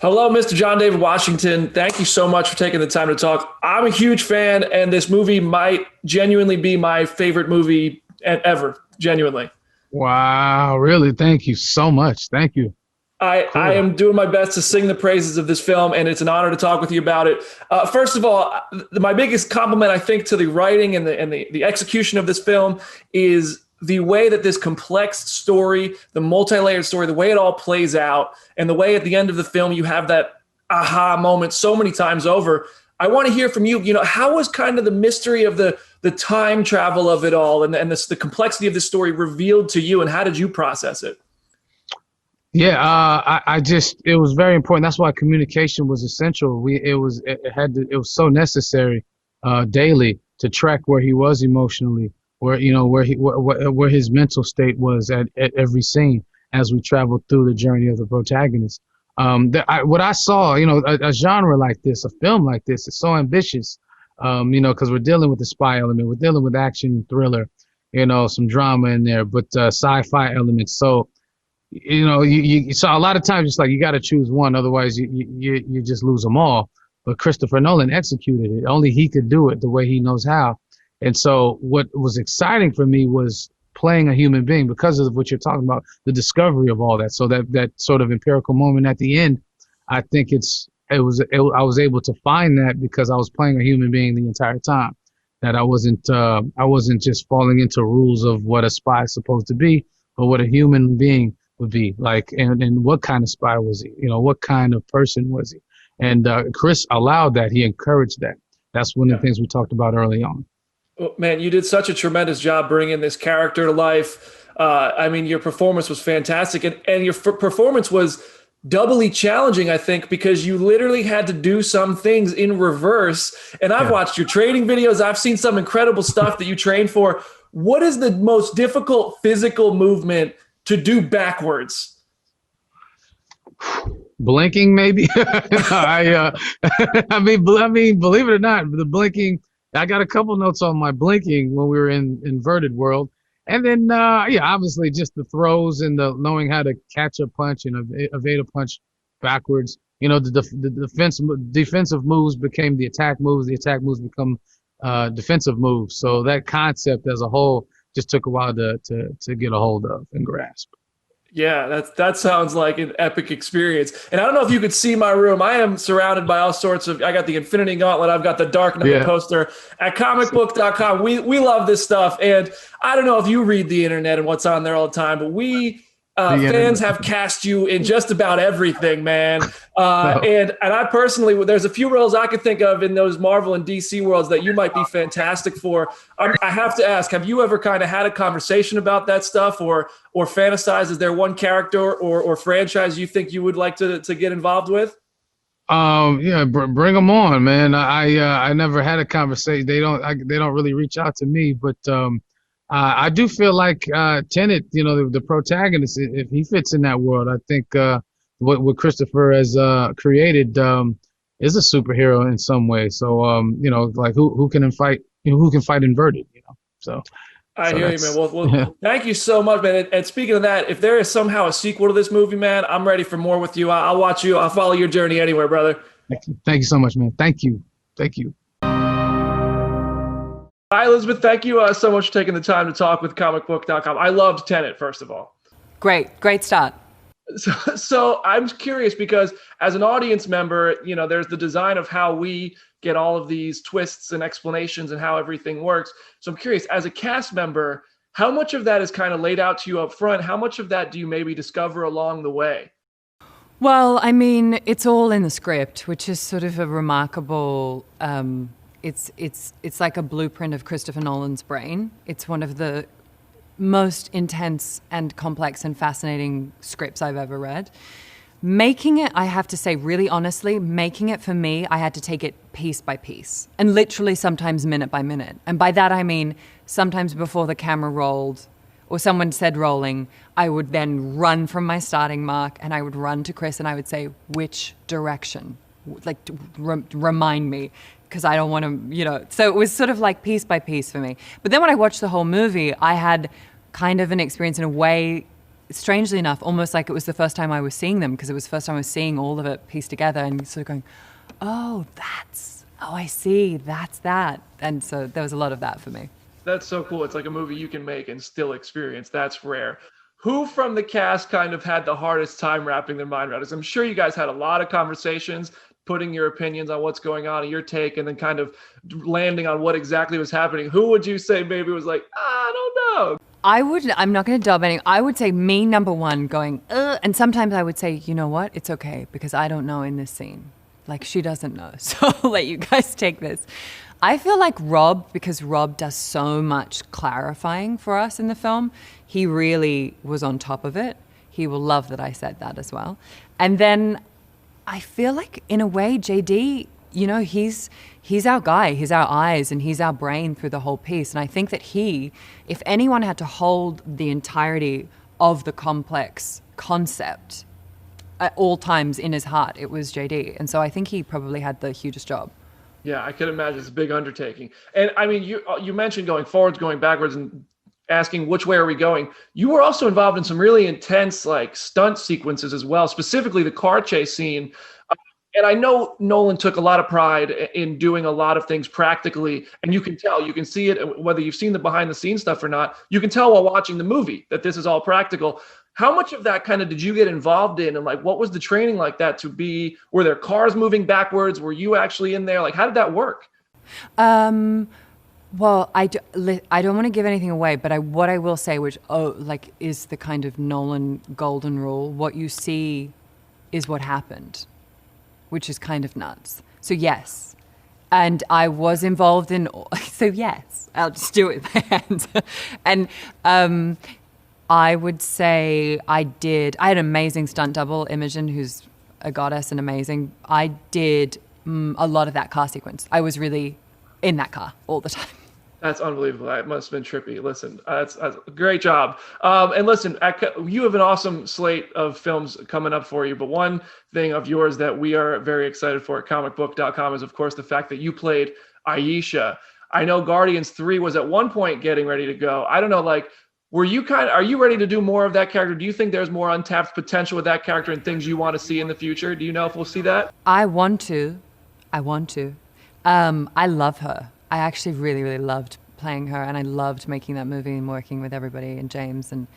Hello, Mr. John David Washington. Thank you so much for taking the time to talk. I'm a huge fan, and this movie might genuinely be my favorite movie ever. Genuinely. Wow, really? Thank you so much. Thank you. I Cool. am doing my best to sing the praises of this film, and it's an honor to talk with you about it. First of all, my biggest compliment, I think, to the writing and the execution of this film is the way that this complex story, the multi-layered story, the way it all plays out, and the way at the end of the film you have that aha moment so many times over. I want to hear from you. How was kind of the mystery of the time travel of it all, and the complexity of the story revealed to you, and how did you process it? Yeah, it was very important. That's why communication was essential. It was so necessary, daily to track where he was emotionally, where his mental state was at every scene as we traveled through the journey of the protagonist. What I saw, a genre like this, a film like this is so ambitious, because we're dealing with the spy element, we're dealing with action thriller, some drama in there, but sci-fi elements. So you so a lot of times it's like you got to choose one, otherwise you just lose them all. But Christopher Nolan executed it. Only he could do it the way he knows how. And so what was exciting for me was playing a human being because of what you're talking about, the discovery of all that. So that sort of empirical moment at the end, I think I was able to find that because I was playing a human being the entire time. That I wasn't just falling into rules of what a spy is supposed to be, but what a human being would be like, and what kind of spy was he? What kind of person was he? And Chris allowed that. He encouraged that. That's one of the things we talked about early on. Well, man, you did such a tremendous job bringing this character to life. I mean, your performance was fantastic, and your performance was doubly challenging, I think, because you literally had to do some things in reverse. And I've Yeah. watched your training videos. I've seen some incredible stuff that you train for. What is the most difficult physical movement to do backwards? Blinking, maybe. I mean, believe it or not, the blinking. I got a couple notes on my blinking when we were in inverted world, and then yeah, obviously just the throws and the knowing how to catch a punch and evade a punch backwards. The defensive moves became the attack moves. The attack moves become defensive moves. So that concept as a whole just took a while to get a hold of and grasp. Yeah, that sounds like an epic experience. And I don't know if you could see my room. I am surrounded by all sorts of. I got the Infinity Gauntlet. I've got the Dark Knight Yeah. poster at Comicbook.com. We love this stuff, and I don't know if you read the internet and what's on there all the time, but we The fans internet. have cast you in just about everything, man. And I personally, there's a few roles I could think of in those Marvel and DC worlds that you might be fantastic for. I have to ask, have you ever kind of had a conversation about that stuff, or fantasize? Is there one character or franchise you think you would like to get involved with? Yeah, bring them on, man. I never had a conversation. They don't really reach out to me, but I do feel like Tenet, the protagonist, if he fits in that world, I think what Christopher has created is a superhero in some way. So like who can fight, who can fight inverted, So I so hear you, man. that's Well, thank you so much, man. And speaking of that, if there is somehow a sequel to this movie, man, I'm ready for more with you. I'll watch you. I'll follow your journey anywhere, brother. thank you so much, man. Thank you, thank you. Hi, Elizabeth. Thank you so much for taking the time to talk with Comicbook.com. I loved Tenet, first of all. Great start. So I'm curious because as an audience member, there's the design of how we get all of these twists and explanations and how everything works. So I'm curious, as a cast member, how much of that is kind of laid out to you up front? How much of that do you maybe discover along the way? Well, I mean, it's all in the script, which is sort of a remarkable. It's like a blueprint of Christopher Nolan's brain. It's one of the most intense and complex and fascinating scripts I've ever read. Making it, I have to say, really honestly, making it for me, I had to take it piece by piece and literally sometimes minute by minute. And by that, I mean, sometimes before the camera rolled or someone said rolling, I would then run from my starting mark and I would run to Chris and I would say, which direction? Like, remind me, because I don't want to, So it was sort of like piece by piece for me. But then when I watched the whole movie, I had kind of an experience in a way strangely enough, almost like it was the first time I was seeing them, because it was the first time I was seeing all of it pieced together and sort of going, oh, I see, that's that. And so there was a lot of that for me. That's so cool. It's like a movie you can make and still experience. That's rare. Who from the cast kind of had the hardest time wrapping their mind around it? I'm sure you guys had a lot of conversations, putting your opinions on what's going on and your take, and then kind of landing on what exactly was happening. Who would you say maybe was like, I don't know? I'm not going to dub any. I would say me, number one, going, ugh. And sometimes I would say, you know what? It's okay, because I don't know in this scene. Like, she doesn't know. So I'll let you guys take this. I feel like Rob, because Rob does so much clarifying for us in the film, he really was on top of it. He will love that I said that as well. And then I feel like, in a way, JD, you know, he's our guy, he's our eyes, and he's our brain through the whole piece. And I think that he, if anyone had to hold the entirety of the complex concept at all times in his heart, it was JD. And so I think he probably had the hugest job. Yeah, I can imagine it's a big undertaking. And I mean, you mentioned going forwards, going backwards, and asking which way are we going. You were also involved in some really intense like stunt sequences as well, specifically the car chase scene. And I know Nolan took a lot of pride in doing a lot of things practically, and you can tell, you can see it, whether you've seen the behind the scenes stuff or not, you can tell while watching the movie that this is all practical. How much of that kind of did you get involved in? And like, what was the training like that to be, were there cars moving backwards? Were you actually in there? Like, how did that work? Well, I don't want to give anything away, but what I will say, which is the kind of Nolan golden rule, what you see is what happened, which is kind of nuts. So yes, and I was involved in, so yes, I'll just do it with my hands. And I would say I had an amazing stunt double, Imogen, who's a goddess and amazing. I did a lot of that car sequence. I was really in that car all the time. That's unbelievable. That must have been trippy. Listen, that's a great job. And listen, you have an awesome slate of films coming up for you. But one thing of yours that we are very excited for at Comicbook.com is, of course, the fact that you played Aisha. I know Guardians 3 was at one point getting ready to go. I don't know, like, are you ready to do more of that character? Do you think there's more untapped potential with that character and things you want to see in the future? Do you know if we'll see that? I want to. I love her. I actually really, really loved playing her, and I loved making that movie and working with everybody and James, and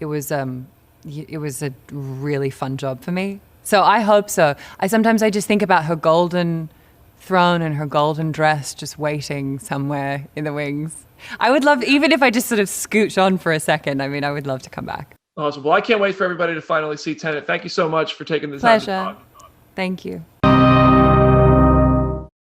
it was a really fun job for me. So I hope so. I just think about her golden throne and her golden dress just waiting somewhere in the wings. I would love, even if I just sort of scooch on for a second, I mean, I would love to come back. Awesome. Well, I can't wait for everybody to finally see Tenet. Thank you so much for taking the time to talk. Thank you.